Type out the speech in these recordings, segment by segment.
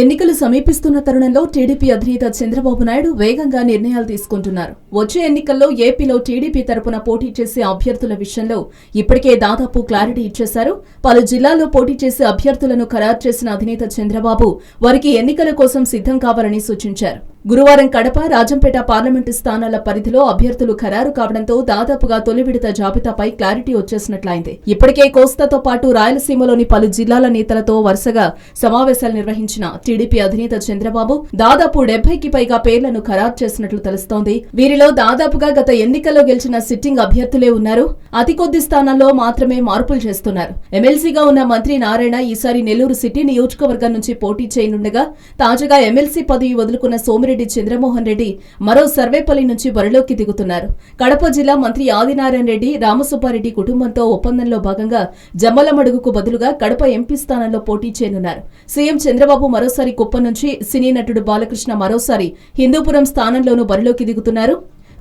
ఎన్నికలు సమీపిస్తున్న తరుణంలో టీడీపీ అధినేత చంద్రబాబు నాయుడు వేగంగా నిర్ణయాలు తీసుకుంటున్నారు. వచ్చే ఎన్నికల్లో ఏపీలో టీడీపీ తరపున పోటీ చేసే అభ్యర్థుల విషయంలో ఇప్పటికే దాదాపు క్లారిటీ ఇచ్చేశారు. పలు జిల్లాల్లో పోటీ చేసే అభ్యర్థులను ఖరారు చేసిన అధినేత చంద్రబాబు వారికి ఎన్నికల కోసం సిద్ధం కావాలని సూచించారు. గురువారం కడప, రాజంపేట పార్లమెంటు స్థానాల పరిధిలో అభ్యర్థులు ఖరారు కావడంతో దాదాపుగా తొలి విడత జాబితాపై క్లారిటీ వచ్చేసినట్లయింది. ఇప్పటికే కోస్తాతో పాటు రాయలసీమలోని పలు జిల్లాల నేతలతో వరుసగా సమావేశాలు నిర్వహించిన టీడీపీ అధినేత చంద్రబాబు దాదాపు 70కి పైగా పేర్లను ఖరారు చేసినట్లు తెలుస్తోంది. వీరిలో దాదాపుగా గత ఎన్నికల్లో గెలిచిన సిట్టింగ్ అభ్యర్థులే ఉన్నారు. అతి కొద్ది స్థానాల్లో మాత్రమే మార్పులు చేస్తున్నారు. ఎమ్మెల్సీగా ఉన్న మంత్రి నారాయణ ఈసారి నెల్లూరు సిటీ నియోజకవర్గం నుంచి పోటీ చేయనుండగా, తాజాగా ఎమ్మెల్సీ పదవి వదులుకున్న సోమిరెడ్డి చంద్రమోహన్ రెడ్డి మరో సర్వేపల్లి నుంచి బరిలోకి దిగుతున్నారు. కడప జిల్లా మంత్రి ఆదినారాయణ రెడ్డి రామసుబ్బారెడ్డి కుటుంబంతో ఒప్పందంలో భాగంగా జమ్మలమడుగుకు బదులుగా కడప ఎంపీ స్థానంలో పోటీ చేయనున్నారు. సీఎం చంద్రబాబు మరోసారి కుప్పం నుంచి సినీ నటుడు బాలకృష్ణ మరోసారి హిందూపురం స్థానంలోనూ బరిలోకి దిగుతున్నారు.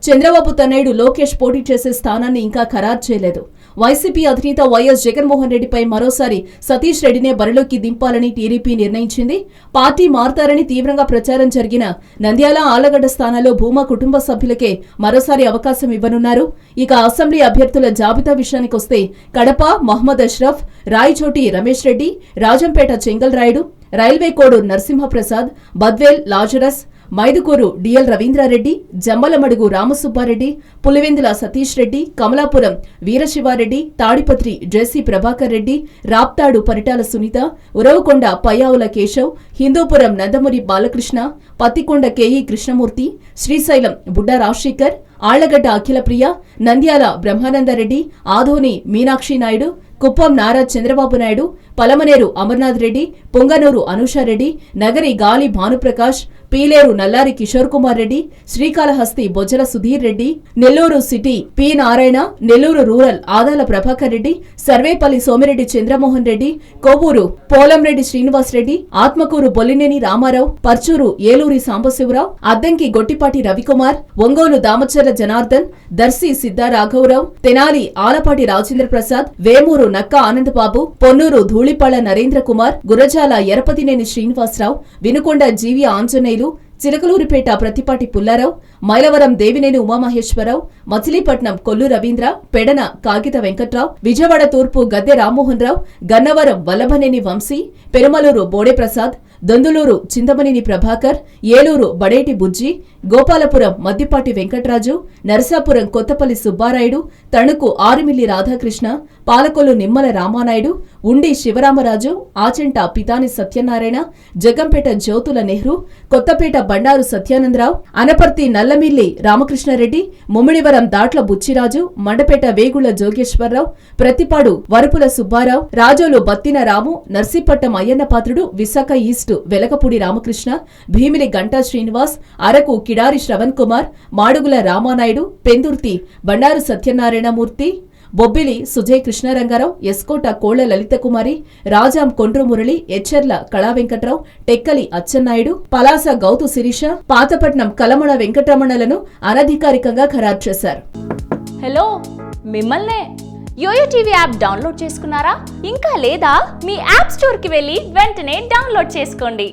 చంద్రబాబు తనయుడు లోకేష్ పోటీ చేసే స్థానాన్ని ఇంకా ఖరారు చేయలేదు. వైసీపీ అధినేత వైఎస్ జగన్మోహన్ రెడ్డిపై మరోసారి సతీష్ రెడ్డినే బరిలోకి దింపాలని టీడీపీ నిర్ణయించింది. పార్టీ మారతారని తీవ్రంగా ప్రచారం జరిగిన నంద్యాల, ఆళ్లగడ్డ స్థానాల్లో భూమా కుటుంబ సభ్యులకే మరోసారి అవకాశం ఇవ్వనున్నారు. ఇక అసెంబ్లీ అభ్యర్థుల జాబితా విషయానికొస్తే Kadapa Mohammed Ashraf, Rayachoti Ramesh Reddy, Rajampet Chengal Rayudu, railway Koduru Narasimhaprasad, Badvel Lazarus, Mydukur DL Ravindrareddy, Jammalamadugu Ramasubbareddy, Pulivendula Satish Reddy, Kamalapuram Veerasivareddy, Tadipatri JC Prabhakar Reddy, Raptadu Paritala Sunitha, Uravakonda Payyavula Keshav, Hindupuram Nandamuri Balakrishna, Pattikonda KE Krishnamurthy, Srisailam Budda Rajasekhar, Allagadda Akhilapriya, Nandyal Brahmanandareddy, Adoni Meenakshi Naidu, Kuppam Nara Chandrababu Naidu, Palamaner Amarnath Reddy, Punganur Anushareddy, Nagari Gali Bhanuprakash, Piler Nallari Kishore Kumar Reddy, Srikalahasti Bojjala Sudheer Reddy, Nellore city P Narayana, Nellore rural Adala Prabhakar Reddy, Sarvepalli Somireddy Chandramohan Reddy, Kovur Polamreddy Srinivas Reddy, Atmakur Bollineni Ramarao, Parchur Eluri Sambasivarao, Addanki Gottipati Ravikumar, Ongole Damacharla Janardhan, Darsi Siddha రాఘవరావు, తెనాలి ఆలపాటి రాజేంద్ర ప్రసాద్, వేమూరు నక్క ఆనందబాబు, పొన్నూరు ధూళిపాళ నరేంద్ర కుమార్, గురజాల ఎరపతినేని శ్రీనివాసరావు, వినుకొండ జీవి ఆంజనేయులు, చిలకలూరిపేట ప్రతిపాటి పుల్లారావు, మైలవరం దేవినేని ఉమామహేశ్వరరావు, మచిలీపట్నం కొల్లు రవీంద్ర, పెడన కాగిత వెంకట్రావు, విజయవాడ తూర్పు గద్దె రామ్మోహన్ రావు, గన్నవరం వల్లభనేని వంశీ, పెరుమలూరు బోడే ప్రసాద్, దొందులూరు చింతమనేని ప్రభాకర్, ఏలూరు బడేటి బుజ్జి, గోపాలపురం మద్దిపాటి వెంకట్రాజు, నరసాపురం కొత్తపల్లి సుబ్బారాయుడు, తణుకు ఆరుమిల్లి రాధాకృష్ణ, పాలకొల్లు నిమ్మల రామానాయుడు, ఉండి శివరామరాజు, ఆచెంట పితాని సత్యనారాయణ, జగంపేట జ్యోతుల నెహ్రూ, కొత్తపేట బండారు సత్యానందరావు, అనపర్తి నల్లమిల్లి రామకృష్ణారెడ్డి, ముమ్మిడివరం దాట్ల బుచ్చిరాజు, మండపేట వేగుళ్ల జోగేశ్వరరావు, ప్రతిపాడు వరుపుల సుబ్బారావు, రాజోలు బత్తిన రాము, నర్సీపట్నం అయ్యన్నపాత్రుడు, విశాఖ ఈస్ట్ వెలకపూడి రామకృష్ణ, భీమిలి గంటా శ్రీనివాస్, అరకు కిడారి శ్రవణ్ కుమార్, మాడుగుల రామానాయుడు, పెందుర్తి బండారు సత్యనారాయణమూర్తి, బొబ్బిలి సుజయ్ కృష్ణరంగారావు, ఎస్కోట కోళ్ల లలితకుమారి, రాజాం కొండ్రు మురళి, ఎచ్చెర్ల కళా వెంకట్రావు, టెక్కలి అచ్చెన్నాయుడు, పలాస గౌతు శిరీష, పాతపట్నం కలమణ వెంకటరమణలను అనధికారికంగా ఖరారు చేశారు. హలో, మిమ్మల్నే యోయో టీవీ యాప్ డౌన్లోడ్ చేసుకున్నారా? ఇంకా లేదా? మీ యాప్ స్టోర్కి వెళ్ళి వెంటనే డౌన్లోడ్ చేసుకోండి.